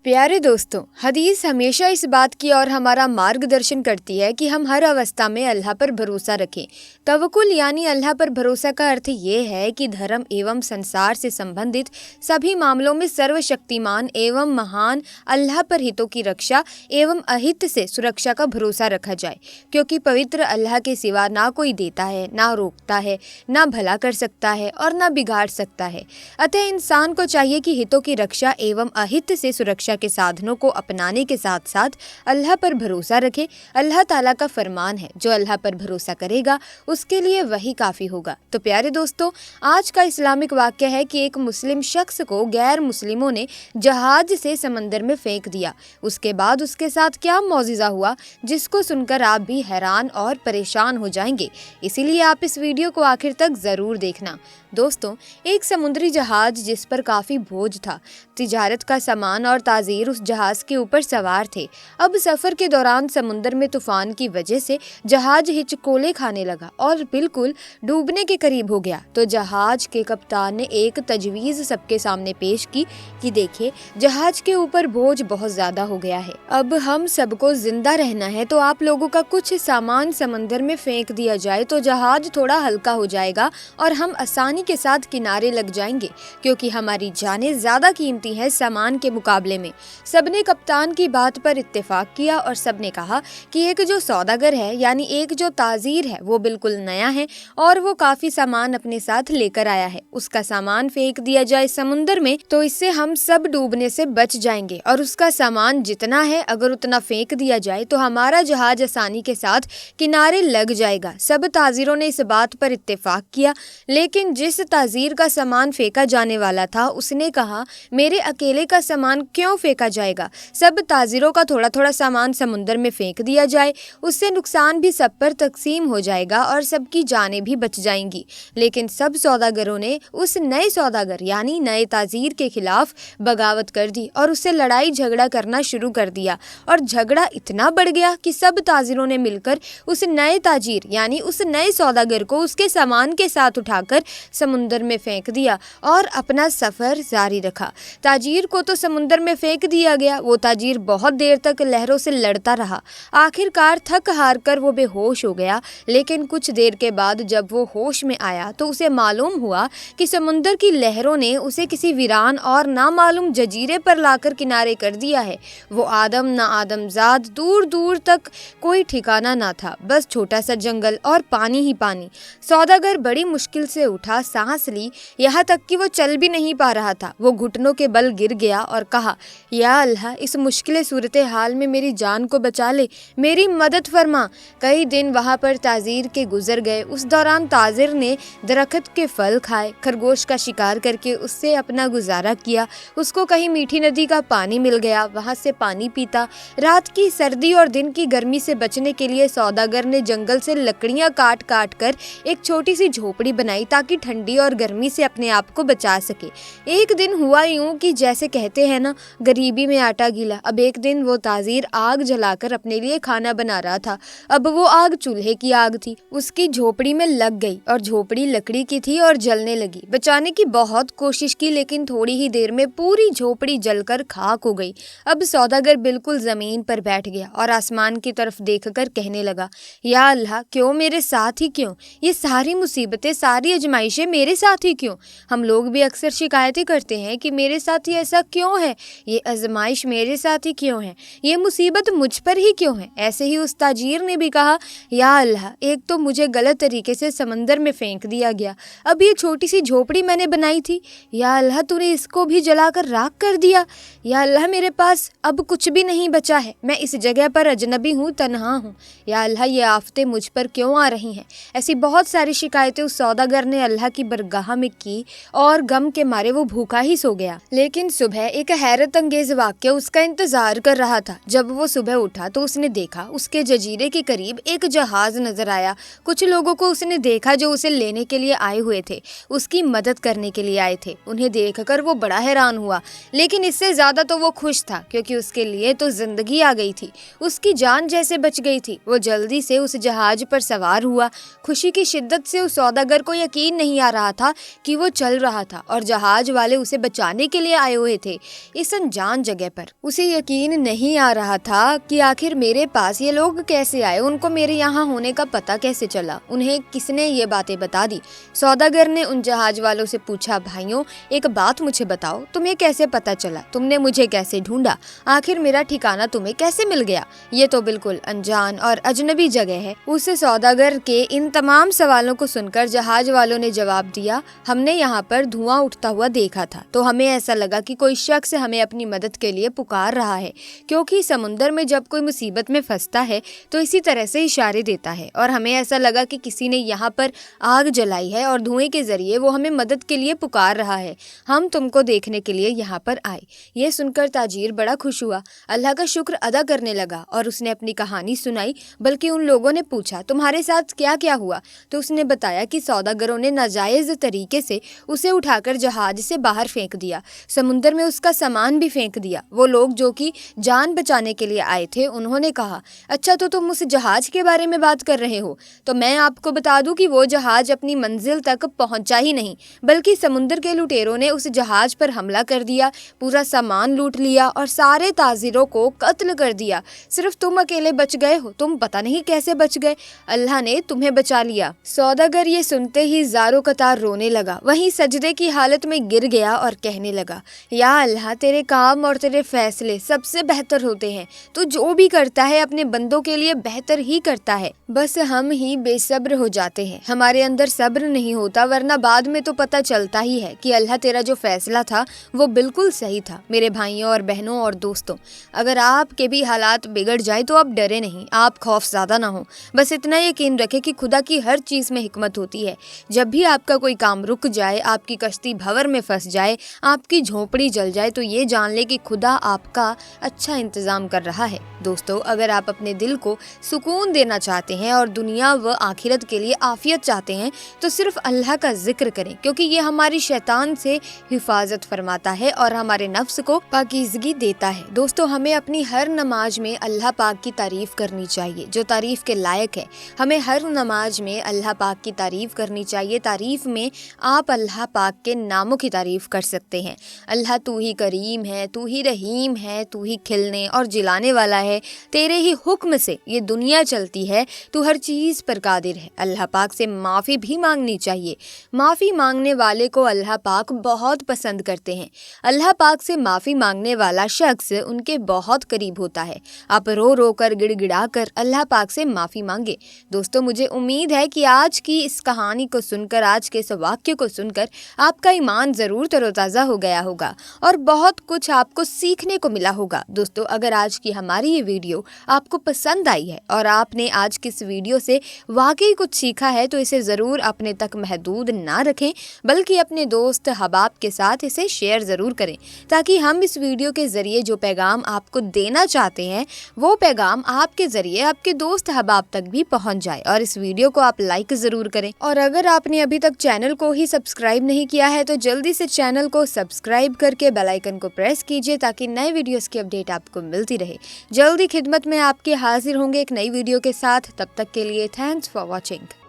प्यारे दोस्तों, हदीस हमेशा इस बात की और हमारा मार्गदर्शन करती है कि हम हर अवस्था में अल्लाह पर भरोसा रखें। तवक्कुल यानी अल्लाह पर भरोसा का अर्थ ये है कि धर्म एवं संसार से संबंधित सभी मामलों में सर्वशक्तिमान एवं महान अल्लाह पर हितों की रक्षा एवं अहित से सुरक्षा का भरोसा रखा जाए, क्योंकि पवित्र अल्लाह के सिवा ना कोई देता है, ना रोकता है, ना भला कर सकता है और ना बिगाड़ सकता है। अतः इंसान को चाहिए कि हितों की रक्षा एवं अहित से सुरक्षा के साधनों को अपनाने के साथ साथ अल्लाह पर भरोसा रखे। अल्लाह ताला का फरमान है, जो अल्लाह पर भरोसा करेगा उसके लिए वही काफ़ी होगा। तो प्यारे दोस्तों, आज का इस्लामिक वाक़या है कि एक मुस्लिम शख्स को गैर मुस्लिमों ने जहाज से समंदर में फेंक दिया। उसके बाद उसके साथ क्या मौजिज़ा हुआ, जिसको सुनकर आप भी हैरान और परेशान हो जाएंगे। इसीलिए आप इस वीडियो को आखिर तक ज़रूर देखना। दोस्तों, एक समुद्री जहाज जिस पर काफ़ी बोझ था, तिजारत का सामान और ताज़ीर उस जहाज़ के ऊपर सवार थे। अब सफ़र के दौरान समुद्र में तूफ़ान की वजह से जहाज हिचकोले खाने लगा और बिल्कुल डूबने के करीब हो गया। तो जहाज के कप्तान ने एक तजवीज़ सबके सामने पेश की कि देखिए, जहाज के ऊपर बोझ बहुत ज़्यादा हो गया है। अब हम सबको ज़िंदा रहना है, तो आप लोगों का कुछ सामान समंदर में फेंक दिया जाए तो जहाज थोड़ा हल्का हो जाएगा और हम आसानी के साथ किनारे लग जाएंगे, क्योंकि हमारी जानें ज़्यादा कीमती है सामान के मुकाबले में। सबने कप्तान की बात पर इत्तेफाक किया और सबने कहा कि एक जो सौदागर है, यानी एक जो ताजीर है, वो बिल्कुल नया है और वो काफ़ी सामान अपने साथ लेकर आया है। उसका सामान फेंक दिया जाए समुंदर में तो इससे हम सब डूबने से बच जाएंगे, और उसका सामान जितना है अगर उतना फेंक दिया जाए तो हमारा जहाज आसानी के साथ किनारे लग जाएगा। सब ताजीरों ने इस बात पर इत्तेफाक किया, लेकिन जिस ताजीर का सामान फेंका जाने वाला था उसने कहा, मेरे अकेले का सामान क्यों फेंका जाएगा? सब ताजीरों का थोड़ा थोड़ा सामान समुंदर में फेंक दिया जाए, उससे नुकसान भी सब पर तकसीम हो जाएगा और सबकी जानें भी बच जाएंगी। लेकिन सब सौदागरों ने उस नए सौदागर यानी नए ताजीर के खिलाफ बगावत कर दी और उससे लड़ाई झगड़ा करना शुरू कर दिया, और झगड़ा इतना बढ़ गया कि सब ताजीरों ने मिलकर उस नए ताजीर यानी उस नए सौदागर को उसके सामान के साथ उठाकर समुंदर में फेंक दिया और अपना सफ़र जारी रखा। ताजीर को तो समुंदर में फेंक दिया गया। वो ताजीर बहुत देर तक लहरों से लड़ता रहा। आखिरकार थक हार कर वो बेहोश हो गया। लेकिन कुछ देर के बाद जब वो होश में आया तो उसे मालूम हुआ कि समुंदर की लहरों ने उसे किसी वीरान और नामालूम जजीरे पर लाकर किनारे कर दिया है। वो आदम ना आदमजाद, दूर दूर तक कोई ठिकाना ना था, बस छोटा सा जंगल और पानी ही पानी। सौदागर बड़ी मुश्किल से उठा, सांस ली, यहाँ तक कि वो चल भी नहीं पा रहा था। वो घुटनों के बल गिर गया और कहा, या अल्लाह, इस मुश्किल सूरत हाल में मेरी जान को बचा ले, मेरी मदद फरमा। कई दिन वहाँ पर ताजीर के गुजर गए। उस दौरान ताजिर ने दरख्त के फल खाए, खरगोश का शिकार करके उससे अपना गुजारा किया। उसको कहीं मीठी नदी का पानी मिल गया, वहाँ से पानी पीता। रात की सर्दी और दिन की गर्मी से बचने के लिए सौदागर ने जंगल से लकड़ियाँ काट काट कर एक छोटी सी झोपड़ी बनाई, ताकि ठंडी और गर्मी से अपने आप को बचा सके। एक दिन हुआ यूं कि जैसे कहते हैं ना, गरीबी में आटा गीला। अब एक दिन वो ताजीर आग जलाकर अपने लिए खाना बना रहा था। अब वो आग चूल्हे की आग थी, उसकी झोपड़ी में लग गई और झोपड़ी लकड़ी की थी और जलने लगी। बचाने की बहुत कोशिश की, लेकिन थोड़ी ही देर में पूरी झोपड़ी जलकर खाक हो गई। अब सौदागर बिल्कुल जमीन पर बैठ गया और आसमान की तरफ देखकर कहने लगा, या अल्लाह, क्यों मेरे साथ ही क्यों? ये सारी मुसीबतें, सारी आजमाइशें मेरे साथ ही क्यों? हम लोग भी अक्सर शिकायतें करते हैं कि मेरे साथ ही ऐसा क्यों है, ये आजमाइश मेरे साथ ही क्यों है, ये मुसीबत मुझ पर ही क्यों है? ऐसे ही उस ताजीर ने भी कहा, या अल्लाह, एक तो मुझे गलत तरीके से समंदर में फेंक दिया गया। अब ये छोटी सी झोपड़ी मैंने बनाई थी, या अल्लाह, तूने इसको भी जलाकर राख कर दिया। या अल्लाह, मेरे पास अब कुछ भी नहीं बचा है, मैं इस जगह पर अजनबी हूँ, तन्हा हूँ। या अल्लाह, ये आफतें मुझ पर क्यों आ रही हैं? ऐसी बहुत सारी शिकायतें उस सौदागर ने अल्लाह की बरगाह में की और गम के मारे वो भूखा ही सो गया। लेकिन सुबह एक हैरत अंगेज वाक़या उसका इंतजार कर रहा था। जब वो सुबह उठा तो उसने देखा उसके जजीरे के करीब एक जहाज नजर आया। कुछ लोगों को उसने देखा जो उसे लेने के लिए आए हुए थे, उसकी मदद करने के लिए आए थे। उन्हें देखकर वो बड़ा हैरान हुआ, लेकिन इससे ज्यादा तो वो खुश था, क्योंकि उसके लिए तो जिंदगी आ गई थी, उसकी जान जैसे बच गई थी। वो जल्दी से उस जहाज पर सवार हुआ। खुशी की शिद्दत से उस सौदागर को यकीन नहीं आ रहा था कि वो चल रहा था और जहाज वाले उसे बचाने के लिए आए हुए थे इस अनजान जगह पर। उसे यकीन नहीं आ रहा था कि आखिर मेरे पास ये लोग कैसे आए, उनको मेरे यहाँ होने का पता कैसे चला, उन्हें किसने ये बातें बता दी। सौदागर ने उन जहाज वालों से पूछा, भाइयों एक बात मुझे बताओ, तुम्हें कैसे पता चला, तुमने मुझे कैसे ढूंढा, आखिर मेरा ठिकाना तुम्हें कैसे मिल गया, ये तो बिल्कुल अनजान और अजनबी जगह है। उस सौदागर के इन तमाम सवालों को सुनकर जहाज वालों ने जवाब दिया, हमने यहाँ पर धुआं उठता हुआ देखा था तो हमें ऐसा लगा कि कोई शख्स हमें अपनी मदद के लिए पुकार रहा है, क्योंकि समुद्र में जब कोई मुसीबत में फंसता है तो इसी तरह से इशारे देता है, और हमें ऐसा लगा कि किसी ने यहाँ पर आग जलाई है और धुएं के जरिए वो हमें मदद के लिए पुकार रहा है, हम तुमको देखने के लिए यहाँ पर आए। ये सुनकर ताजीर बड़ा खुश हुआ, अल्लाह का शुक्र अदा करने लगा और उसने अपनी कहानी सुनाई। बल्कि उन लोगों ने पूछा, तुम्हारे साथ क्या क्या हुआ, तो उसने बताया कि सौदागरों ने नाजायज तरीके से उसे उठाकर जहाज से बाहर फेंक दिया, समुद्र में उसका सामान भी फेंक दिया। वो लोग जो कि जान बचाने के लिए आए थे उन्होंने कहा, अच्छा तो तुम उस जहाज के बारे में बात कर रहे हो, तो मैं आपको बता दूं कि वो जहाज अपनी मंजिल तक पहुंचा ही नहीं, बल्कि समुद्र के लुटेरों ने उस जहाज पर हमला कर दिया, पूरा सामान लूट लिया और सारे ताजिरों को कत्ल कर दिया। सिर्फ तुम अकेले बच गए हो, तुम पता नहीं कैसे बच गए, अल्लाह ने तुम्हें बचा लिया। सौदागर ये सुनते ही ज़ारो कतार रोने लगा, वहीं सजदे की हालत में गिर गया और कहने लगा, या अल्लाह तेरे काम और तेरे फैसले सबसे बेहतर होते हैं, तो जो भी करता है अपने बंदों के लिए बेहतर ही करता है, बस हम ही बेसब्र हो जाते हैं, हमारे अंदर सब्र नहीं होता, वरना बाद में तो पता चलता ही है कि अल्लाह तेरा जो फैसला था वो बिल्कुल सही था। मेरे भाइयों और बहनों और दोस्तों, अगर आपके भी हालात बिगड़ जाए तो आप डरे नहीं, आप खौफ ज़्यादा ना हो, बस इतना यकीन रखें कि खुदा की हर चीज़ में हिकमत होती है। जब भी आपका कोई काम रुक जाए, आपकी कश्ती भंवर में फंस जाए, आपकी झोंपड़ी जल जाए, तो ये जान ले कि खुदा आपका अच्छा इंतज़ाम कर रहा है। दोस्तों, अगर आप अपने दिल को सुकून देना चाहते हैं और दुनिया व आखिरत के लिए आफियत चाहते हैं तो सिर्फ अल्लाह का जिक्र करें, क्योंकि ये हमारी शैतान से हिफाजत फरमाता है और हमारे नफ्स को पाकीज़गी देता है। दोस्तों, हमें अपनी हर नमाज में अल्लाह पाक की तारीफ़ करनी चाहिए जो तारीफ़ के लायक है। हमें हर नमाज में अल्लाह पाक की तारीफ़ करनी चाहिए। तारीफ़ में आप अल्लाह पाक के नामों की तारीफ़ कर सकते हैं। अल्लाह तू ही करीम है, तू ही रहीम है, तू ही खिलने और जिलाने वाला है, तेरे ही हुक्म से ये दुनिया चलती है, तू हर चीज़ पर कादिर है। अल्लाह पाक से माफ़ी भी मांगनी चाहिए। माफ़ी मांगने वाले को अल्लाह पाक बहुत पसंद करते हैं। अल्लाह पाक से माफ़ी मांगने वाला शख्स उनके बहुत करीब होता है। आप रो रो कर गिड़गिड़ा कर अल्लाह पाक से माफ़ी मांगे। दोस्तों, मुझे उम्मीद है कि आज की इस कहानी को सुनकर, आज के इस वाक्य को सुनकर आपका ईमान ज़रूर तरोताज़ा हो गया होगा और बहुत कुछ आपको सीखने को मिला होगा। दोस्तों, अगर आज की हमारी ये वीडियो आपको पसंद आई है और आपने आज की इस वीडियो से वाकई कुछ सीखा है तो इसे ज़रूर अपने तक महदूद ना रखें, बल्कि अपने दोस्त हबाब के साथ इसे शेयर ज़रूर करें, ताकि हम इस वीडियो के ज़रिए जो पैगाम आपको देना चाहते हैं वो पैगाम आपके ज़रिए आपके दोस्त हबाब तक भी पहुंच जाए। और इस वीडियो को आप लाइक ज़रूर करें, और अगर आपने अभी तक चैनल को ही सब्सक्राइब नहीं किया है तो जल्दी से चैनल को सब्सक्राइब करके बेल आइकन को प्रेस कीजिए, ताकि नए वीडियोस की अपडेट आपको मिलती रहे। जल्दी खिदमत में आपके हाजिर होंगे एक नई वीडियो के साथ। तब तक के लिए थैंक्स फॉर वॉचिंग।